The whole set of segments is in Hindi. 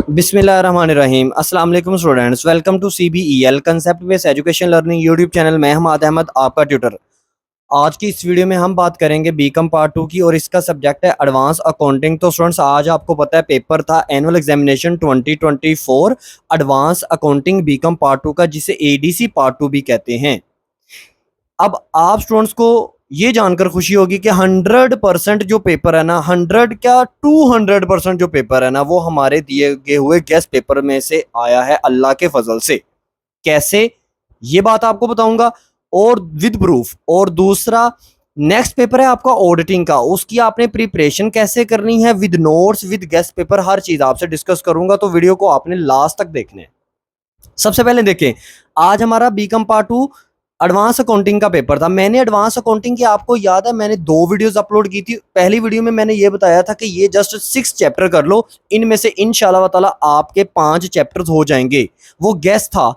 बिस्मिल्लाहिर्रहमानिर्रहीम। अस्सलाम वालेकुम students, welcome to CBEL concept based education learning YouTube channel में हमाद अहमद आपका ट्यूटर। आज की इस वीडियो में हम बात करेंगे बीकॉम पार्ट 2 की और इसका सब्जेक्ट है एडवांस अकाउंटिंग। तो स्टूडेंट्स, आज आपको पता है पेपर था annual examination 2024 advance accounting BCom part 2 का, जिसे ADC पार्ट 2 भी कहते हैं। अब आप स्टूडेंट्स को ये जानकर खुशी होगी कि 100% जो पेपर है ना, 100 क्या 200% जो पेपर है ना, वो हमारे दिए गए हुए गेस्ट पेपर में से आया है अल्लाह के फजल से। कैसे, ये बात आपको बताऊंगा और विद प्रूफ। और दूसरा, नेक्स्ट पेपर है आपका ऑडिटिंग का, उसकी आपने प्रिपरेशन कैसे करनी है with notes with guest paper, हर चीज आपसे डिस्कस करूंगा। तो वीडियो को आपने लास्ट तक देखना है। सबसे पहले देखें, आज हमारा बीकॉम पार्ट 2 एडवांस अकाउंटिंग का पेपर था। मैंने एडवांस अकाउंटिंग की, आपको याद है, मैंने 2 वीडियोस अपलोड की थी। पहली वीडियो में मैंने ये बताया था कि ये जस्ट 6 चैप्टर कर लो, इनमें से इंशाल्लाह ताला आपके 5 चैप्टर्स हो जाएंगे। वो गेस था।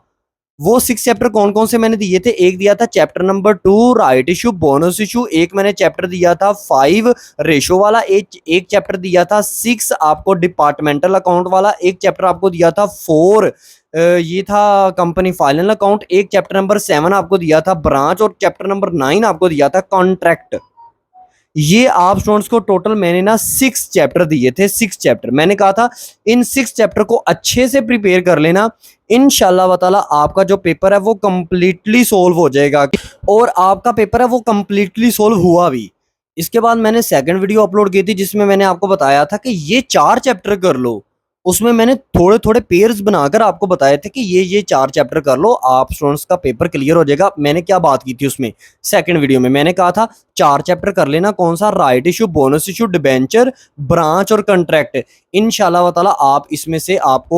वो 6 चैप्टर कौन कौन से मैंने दिए थे? एक दिया था chapter number 2 right issue bonus issue, एक मैंने चैप्टर दिया था 5 रेशो वाला, एक चैप्टर दिया था 6 आपको डिपार्टमेंटल अकाउंट वाला, एक चैप्टर आपको दिया था 4 ये था कंपनी फाइनल अकाउंट, एक चैप्टर नंबर 7 आपको दिया था ब्रांच, और चैप्टर नंबर 9 आपको दिया था कॉन्ट्रैक्ट। ये आप स्टूडेंट्स को टोटल मैंने ना 6 चैप्टर दिए थे। 6 चैप्टर मैंने कहा था इन 6 चैप्टर को अच्छे से प्रिपेयर कर लेना, इंशाल्लाह ताला आपका जो पेपर है वो कंप्लीटली सोल्व हो जाएगा। और आपका पेपर है वो कंप्लीटली सोल्व हुआ भी। इसके बाद मैंने सेकंड वीडियो अपलोड की थी, जिसमें मैंने आपको बताया था कि ये 4 चैप्टर कर लो। उसमें मैंने थोड़े थोड़े पेयर्स बनाकर आपको बताए थे कि ये 4 चैप्टर कर लो, आप स्टूडेंट्स का पेपर क्लियर हो जाएगा। मैंने क्या बात की थी उसमें सेकंड वीडियो में? मैंने कहा था 4 चैप्टर कर लेना। कौन सा? Right issue, bonus issue, debenture, branch और कंट्रैक्ट। इंशाल्लाह ताला आप इसमें से आप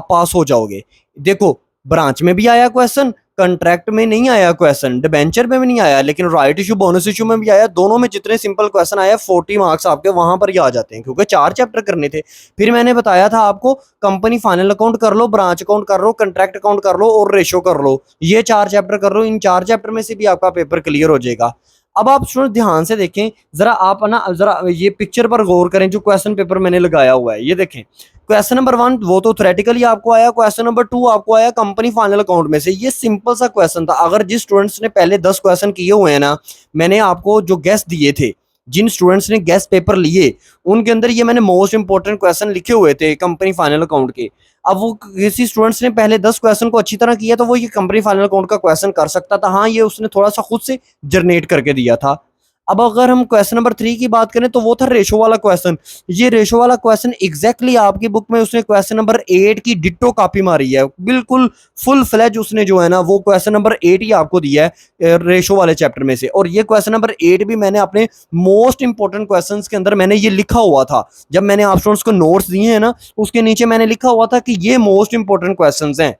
पास हो जाओगे। देखो, ब्रांच में भी आया क्वेश्चन, कंट्रैक्ट में नहीं आया क्वेश्चन, डिबेंचर में भी नहीं आया, लेकिन राइट इशू बोनस इशू में भी आया। दोनों में जितने सिंपल क्वेश्चन आया 40 मार्क्स आपके वहां पर ही आ जाते हैं, क्योंकि 4 चैप्टर करने थे। फिर मैंने बताया था आपको कंपनी फाइनल अकाउंट कर लो, ब्रांच अकाउंट कर लो, कंट्रैक्ट अकाउंट कर लो और रेशो कर लो। ये 4 चैप्टर कर लो, इन 4 चैप्टर में से भी आपका पेपर क्लियर हो जाएगा। अब आप स्टूडेंट ध्यान से देखें जरा, आप ना जरा ये पिक्चर पर गौर करें जो क्वेश्चन पेपर मैंने लगाया हुआ है। ये देखें, क्वेश्चन नंबर 1 वो तो थ्योरेटिकली आपको आया, क्वेश्चन नंबर 2 आपको आया कंपनी फाइनल अकाउंट में से। ये सिंपल सा क्वेश्चन था। अगर जिस स्टूडेंट्स ने पहले 10 क्वेश्चन किए हुए हैं ना, मैंने आपको जो गेस्ट दिए थे, जिन स्टूडेंट्स ने गेस्ट पेपर लिए, उनके अंदर ये मैंने मोस्ट इंपोर्टेंट क्वेश्चन लिखे हुए थे कंपनी फाइनल अकाउंट के। अब वो किसी स्टूडेंट्स ने पहले 10 क्वेश्चन को अच्छी तरह किया तो वो ये कंपनी फाइनल अकाउंट का क्वेश्चन कर सकता था। हाँ, ये उसने थोड़ा सा खुद से जनरेट करके दिया था। अब अगर हम क्वेश्चन नंबर 3 की बात करें तो वो था रेशो वाला क्वेश्चन। ये रेशो वाला क्वेश्चन एग्जैक्टली आपकी बुक में उसने क्वेश्चन नंबर 8 की डिट्टो कॉपी मारी है, बिल्कुल फुल फ्लेज उसने जो है ना वो क्वेश्चन नंबर 8 ही आपको दिया है रेशो वाले चैप्टर में से। और ये क्वेश्चन नंबर 8 भी मैंने अपने मोस्ट इंपोर्टेंट क्वेश्चंस के अंदर मैंने ये लिखा हुआ था। जब मैंने आप स्टूडेंट्स को नोट्स दिए हैं ना, उसके नीचे मैंने लिखा हुआ था कि ये मोस्ट इंपोर्टेंट क्वेश्चंस हैं।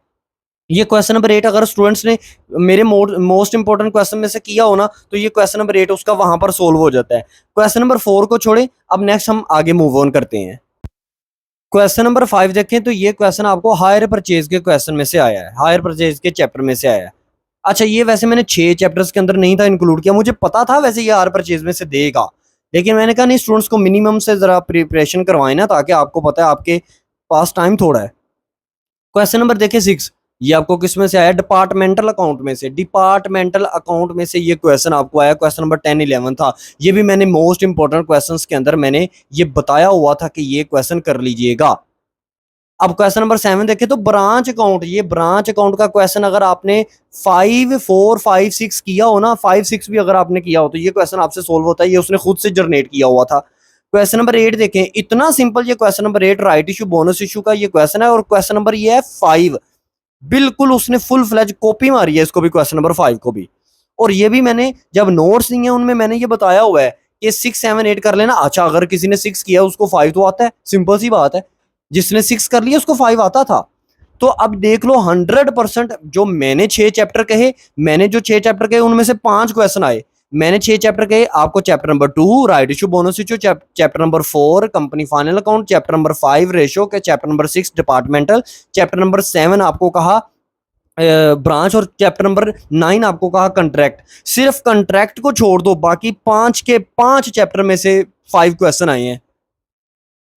ये क्वेश्चन नंबर 8 अगर स्टूडेंट्स ने मेरे मोस्ट इंपोर्टेंट क्वेश्चन में से किया हो ना, तो ये क्वेश्चन नंबर 8 उसका वहां पर सोल्व हो जाता है। क्वेश्चन नंबर 4 को छोड़े, अब नेक्स्ट हम आगे मूव ऑन करते हैं। क्वेश्चन नंबर 5 देखें तो ये क्वेश्चन आपको हायर परचेज के क्वेश्चन में से आया है, हायर परचेज के चैप्टर में से आया है। अच्छा, ये वैसे मैंने 6 चैप्टर्स के अंदर नहीं था इंक्लूड किया, मुझे पता था वैसे ये हायर परचेज में से देगा, लेकिन मैंने कहा नहीं, स्टूडेंट्स को मिनिमम से जरा प्रिपरेशन करवाए ना, ताकि आपको पता है आपके पास टाइम थोड़ा है। क्वेश्चन नंबर देखिए 6, ये आपको किस में से आया? डिपार्टमेंटल अकाउंट में से। डिपार्टमेंटल अकाउंट में से ये क्वेश्चन आपको आया। क्वेश्चन नंबर 10 11 था। ये भी मैंने मोस्ट इंपोर्टेंट क्वेश्चंस के अंदर मैंने ये बताया हुआ था कि ये क्वेश्चन कर लीजिएगा। अब क्वेश्चन नंबर 7 देखें तो ब्रांच अकाउंट। ये ब्रांच अकाउंट का क्वेश्चन अगर आपने 5 4 5 6 किया हो ना, 5 6 भी अगर आपने किया हो तो ये क्वेश्चन आपसे सोल्व होता है। ये उसने खुद से जनरेट किया हुआ था। क्वेश्चन नंबर 8 देखें, इतना सिंपल ये question number 8 right issue bonus issue का ये क्वेश्चन है, और क्वेश्चन नंबर ये है 5। बिल्कुल उसने फुल फ्लैज कॉपी मारी है इसको भी, क्वेश्चन नंबर 5 को भी। और ये भी मैंने जब नोट्स दिए हैं उनमें मैंने ये बताया हुआ है कि 6 7 8 कर लेना। अच्छा, अगर किसी ने 6 किया उसको 5 तो आता है, सिंपल सी बात है। जिसने 6 कर लिया उसको 5 आता था। तो अब देख लो 100% जो मैंने 6 चैप्टर कहे, मैंने जो 6 चैप्टर कहे उनमें से 5 क्वेश्चन आए। मैंने 6 चैप्टर कहे, आपको chapter number 2 right issue bonus issue, chapter number 4 company final account, chapter number 5 ratio के, chapter number 6 departmental, chapter number 7 आपको कहा ब्रांच, और चैप्टर नंबर 9 आपको कहा कंट्रैक्ट। सिर्फ कंट्रैक्ट को छोड़ दो, बाकी 5 के 5 चैप्टर में से 5 क्वेश्चन आए हैं।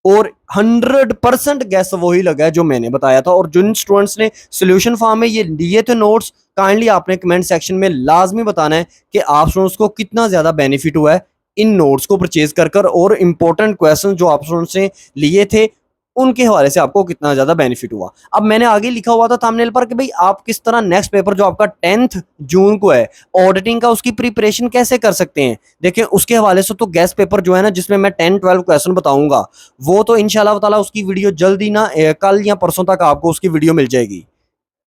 और 100% गैस वही लगा है जो मैंने बताया था। और जिन स्टूडेंट्स ने सोल्यूशन फॉर्म में ये लिए थे नोट्स, काइंडली आपने कमेंट सेक्शन में लाजमी बताना है कि आप स्टूडेंट्स को कितना ज़्यादा बेनिफिट हुआ है इन नोट्स को परचेज कर कर, और इंपॉर्टेंट क्वेश्चन जो आप स्टूडेंट्स ने लिए थे उनके हवाले से आपको कितना ज़्यादा बेनिफिट हुआ। अब मैंने आगे लिखा हुआ था थंबनेल पर कि भाई आप किस तरह नेक्स्ट पेपर जो आपका 10th जून को है ऑडिटिंग का, उसकी प्रिपरेशन कैसे कर सकते हैं। देखिए उसके हवाले से तो गेस्ट पेपर जो है ना, जिसमें मैं 10-12 क्वेश्चन बताऊंगा, वो तो इंशाल्लाह ताला उसकी वीडियो जल्दी ना कल या परसों तक आपको उसकी वीडियो मिल जाएगी,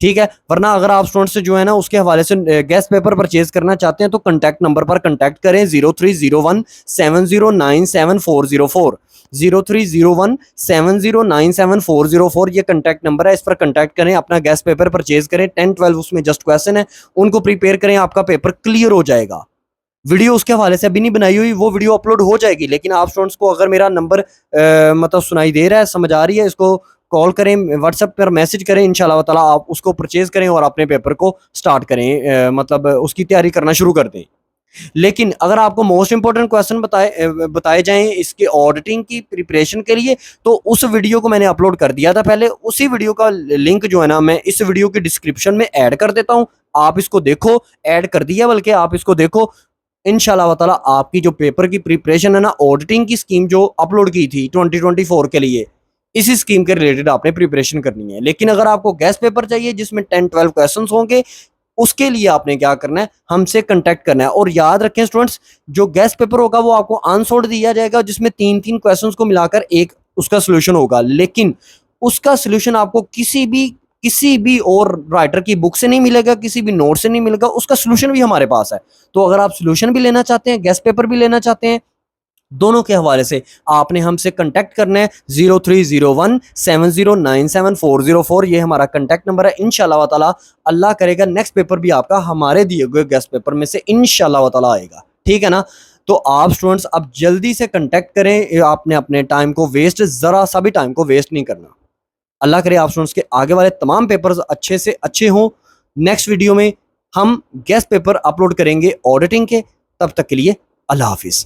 ठीक है। वरना अगर आप स्टूडेंट से जो है ना उसके हवाले से गेस्ट पेपर परचेज करना चाहते हैं तो कंटैक्ट नंबर पर कंटैक्ट करें 030170977404 030170977404। ये कंटैक्ट नंबर है, इस पर कंटैक्ट करें, अपना गेस्ट पेपर परचेज करें। 10-12 उसमें जस्ट क्वेश्चन है, उनको प्रिपेयर करें, आपका पेपर क्लियर हो जाएगा। वीडियो उसके हवाले से अभी नहीं बनाई हुई, वो वीडियो अपलोड हो जाएगी। लेकिन आप स्टूडेंट्स को अगर मेरा नंबर मतलब सुनाई दे रहा है, समझ आ रही है, इसको कॉल करें, व्हाट्सएप पर मैसेज करें, इंशाल्लाह ताला आप उसको परचेज करें और अपने पेपर को स्टार्ट करें, मतलब उसकी तैयारी करना शुरू कर दें। लेकिन अगर आपको मोस्ट इंपॉर्टेंट क्वेश्चन बताए जाएं इसके ऑडिटिंग की प्रिपरेशन के लिए, तो उस वीडियो को मैंने अपलोड कर दिया था पहले। उसी वीडियो का लिंक जो है ना मैं इस वीडियो के डिस्क्रिप्शन में ऐड कर देता हूं, आप इसको देखो। ऐड कर दिया, बल्कि आप इसको देखो। इंशाल्लाह ताला आपकी जो पेपर की प्रिपरेशन है ना, ऑडिटिंग की स्कीम जो अपलोड की थी 2024 के लिए, इसी स्कीम के रिलेटेड आपने प्रिपरेशन करनी है। लेकिन अगर आपको गेस्ट पेपर चाहिए जिसमें 10-12 क्वेश्चंस होंगे, उसके लिए आपने क्या करना है, हमसे कांटेक्ट करना है। और याद रखें स्टूडेंट्स, जो गेस्ट पेपर होगा वो आपको आंसर्ड दिया जाएगा, जिसमें 3-3 क्वेश्चंस को मिलाकर एक उसका सोल्यूशन होगा। लेकिन उसका सोल्यूशन आपको किसी भी और राइटर की बुक से नहीं मिलेगा, किसी भी नोट से नहीं मिलेगा, उसका सोल्यूशन भी हमारे पास है। तो अगर आप सोल्यूशन भी लेना चाहते हैं, गेस्ट पेपर भी लेना चाहते हैं, दोनों के हवाले से आपने हमसे कांटेक्ट करना है 030170977404। ये हमारा कांटेक्ट नंबर है। इंशाल्लाह ताला अल्लाह करेगा नेक्स्ट पेपर भी आपका हमारे दिए हुए गेस्ट पेपर में से इंशाल्लाह ताला आएगा, ठीक है ना। तो आप स्टूडेंट्स अब जल्दी से कांटेक्ट करें, आपने अपने टाइम को वेस्ट, जरा सा भी टाइम को वेस्ट नहीं करना। अल्लाह करे आप स्टूडेंट्स के आगे वाले तमाम पेपर्स अच्छे से अच्छे हों। नेक्स्ट वीडियो में हम गेस्ट पेपर अपलोड करेंगे ऑडिटिंग के। तब तक के लिए अल्लाह हाफिज़।